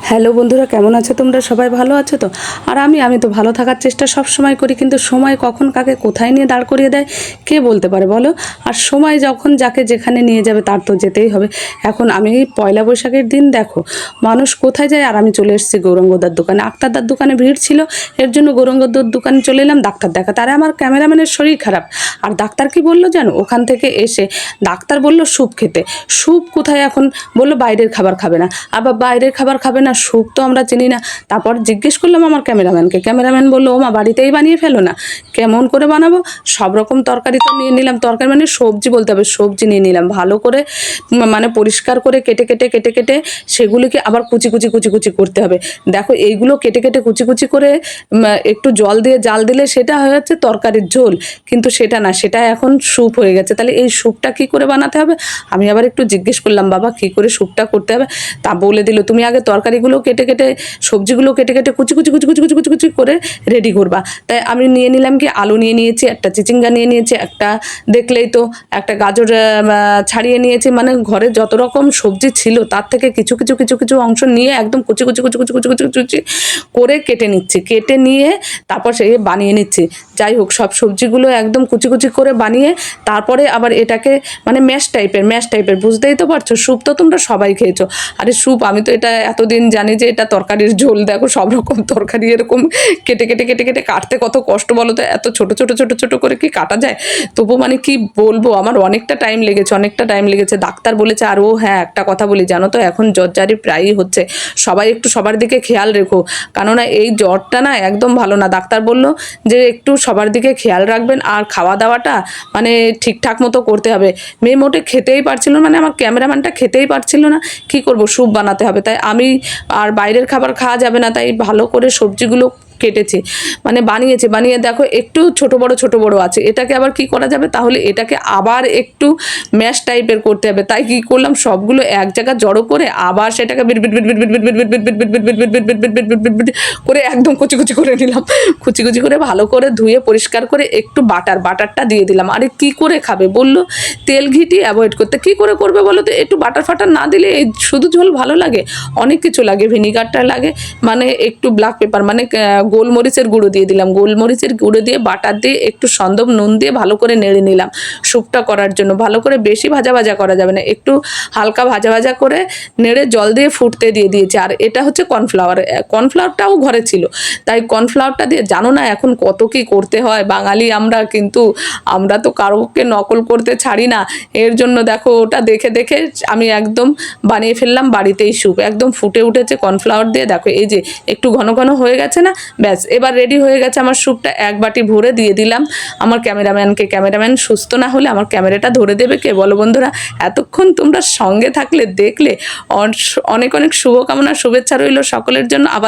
Hello বন্ধুরা, কেমন আছো তোমরা? সবাই ভালো আছো তো? আর আমি তো ভালো থাকার চেষ্টা সব সময় করি, কিন্তু সময় কখন কাকে কোথায় নিয়ে দাঁড় করিয়ে দেয় কে বলতে পারে বলো? আর সময় যখন যাকে যেখানে নিয়ে যাবে তার তো যেতেই হবে। এখন আমি পয়লা বৈশাখের দিন দেখো মানুষ কোথায় যায়, আর আমি চলে এসেছি গৌরাঙ্গদার দোকানে। আক্তারদার দোকানে ভিড় ছিল, এর জন্য গৌরাঙ্গদার দোকানে চলে এলাম ডাক্তার দেখাতে। আর আমার ক্যামেরাম্যানের শরীর খারাপ, আর ডাক্তার কি বললো জানো? ওখান থেকে এসে ডাক্তার বলল স্যুপ খেতে। স্যুপ কোথায় এখন? বললো বাইরের খাবার খাবে না। আবার বাইরের খাবার খাবে না, স্যুপ তো আমরা চিনি না। তারপর জিজ্ঞেস করলাম আমার ক্যামেরাম্যানকে, ক্যামেরাম্যান বললো ও মা বাড়িতেই বানিয়ে ফেলো না। কেমন করে বানাবো? সব রকম তরকারি তো নিয়ে নিলাম, তরকারি মানে সবজি বলতে হবে, সবজি নিয়ে নিলাম ভালো করে, মানে পরিষ্কার করে কেটে কেটে কেটে কেটে সেগুলিকে আবার কুচি কুচি কুচি কুচি করতে হবে। দেখো এইগুলো কেটে কেটে কুচি কুচি করে একটু জল দিয়ে জাল দিলে সেটা হয়ে যাচ্ছে তরকারির ঝোল, কিন্তু সেটা না, সেটা এখন স্যুপ হয়ে গেছে। তাহলে এই স্যুপটা কী করে বানাতে হবে? আমি আবার একটু জিজ্ঞেস করলাম বাবা কী করে স্যুপটা করতে হবে। তা বলে দিল তুমি আগে তরকারিগুলো কেটে কেটে সবজিগুলো কেটে কেটে কুচি কুচি কুচি কুচি কুচি কুচি কুচি করে রেডি করবা। তাই আমি নিয়ে নিলাম কি, আলু নিয়ে নিয়েছি, একটা চিচিঙ্গা নিয়ে নিয়েছি, একটা দেখলেই তো একটা গাজর ছাড়িয়ে নিয়েছি। মানে ঘরে যত রকম সবজি ছিল তার থেকে কিছু কিছু কিছু কিছু অংশ নিয়ে একদম কুচি কুচি কুচি কুচি কুচি কুচি কুচি করে কেটে নিচ্ছি, কেটে নিয়ে তারপর সে বানিয়ে নিচ্ছি। যাই হোক, সব সবজিগুলো একদম কুচি কুচি করে বানিয়ে তারপরে আবার এটাকে মানে ম্যাশ টাইপের বুঝতেই তো পারছো। স্যুপ তো তোমরা সবাই খেয়েছো। আরে স্যুপ, আমি তো এটা এতদিন জানি যে এটা তরকারির ঝোল। দেখো সব রকম তরকারি এরকম কেটে কেটে কেটে কেটে কাটতে কত কষ্ট বলো তো, এত ছোট ছোট ছোট ছোট করে কি কাটা যায়? তবু মানে কি বলবো, আমার অনেকটা টাইম লেগেছে। ডাক্তার বলেছে, আর ও হ্যাঁ একটা কথা বলি জানো তো, এখন জ্বরজারি প্রায়ই হচ্ছে, সবাই একটু সবার দিকে খেয়াল রেখো, কেননা এই জ্বরটা না একদম ভালো না। ডাক্তার বলল যে একটু সবার দিকে খেয়াল রাখবেন, আর খাওয়া দাওয়াটা মানে ঠিকঠাক মতো করতে হবে। মেয়ে মোটে খেতেই পারছিল না, মানে আমার ক্যামেরাম্যানটা খেতেই পারছিল না। কি করব, স্যুপ বানাতে হবে, তাই আমি আর বাইরের খাবার খাওয়া যাবে না, তাই ভালো করে সবজিগুলো কেটেছি, মানে বানিয়েছি। বানিয়ে দেখো একটু ছোট বড় আছে, এটাকে আবার কি করা যাবে? তাহলে এটাকে আবার একটু ম্যাশ টাইপের করতে হবে। তাই কি করলাম, সবগুলো এক জায়গায় জড়ো করে আবার সেটাকে beat beat beat beat beat beat beat beat beat beat beat beat beat beat beat beat beat beat beat করে একদম কুচি কুচি করে নিলাম। কুচি কুচি করে ভালো করে ধুয়ে পরিষ্কার করে একটু বাটারটা দিয়ে দিলাম। আরে কি করে খাবে বললো? তেল ঘিটি অ্যাভয়েড করতে। কি করে করবে বলো তো? একটু বাটার না দিলে এই শুধু ঝোল ভালো লাগে? অনেক কিছু লাগে, ভিনিগারটা লাগে, মানে একটু ব্ল্যাক পেপার মানে গোলমরিচের গুঁড়ো দিয়ে দিলাম, গোলমরিচের গুঁড়ো দিয়ে বাটার দিয়ে একটু সন্দব নুন দিয়ে ভালো করে নেড়ে নিলাম স্যুপটা করার জন্য। ভালো করে বেশি ভাজা ভাজা করা যাবে না, একটু হালকা ভাজা ভাজা করে নেড়ে জল দিয়ে ফুটতে দিয়ে দিয়েছি। আর এটা হচ্ছে কর্নফ্লাওয়ারটাও ঘরে ছিল, তাই কর্নফ্লাওয়ারটা দিয়ে জানো না এখন কত কি করতে হয় বাঙালি আমরা, কিন্তু আমরা তো কারোকে নকল করতে ছাড়ি না। এর জন্য দেখো ওটা দেখে দেখে আমি একদম বানিয়ে ফেললাম বাড়িতেই স্যুপ, একদম ফুটে উঠেছে কর্নফ্লাওয়ার দিয়ে। দেখো এই যে একটু ঘন ঘন হয়ে গেছে না, ব্যাস এবার রেডি হয়ে গেছে আমার স্যুপটা। এক বাটি ভরে দিয়ে দিলাম আমার ক্যামেরাম্যানকে। ক্যামেরাম্যান সুস্থ না হলে আমার ক্যামেরাটা ধরে দেবে কে বলো বন্ধুরা? এতক্ষণ তোমরা সঙ্গে থাকলে দেখলে, অনেক অনেক শুভকামনা শুভেচ্ছা রইল সকলের জন্য। আবার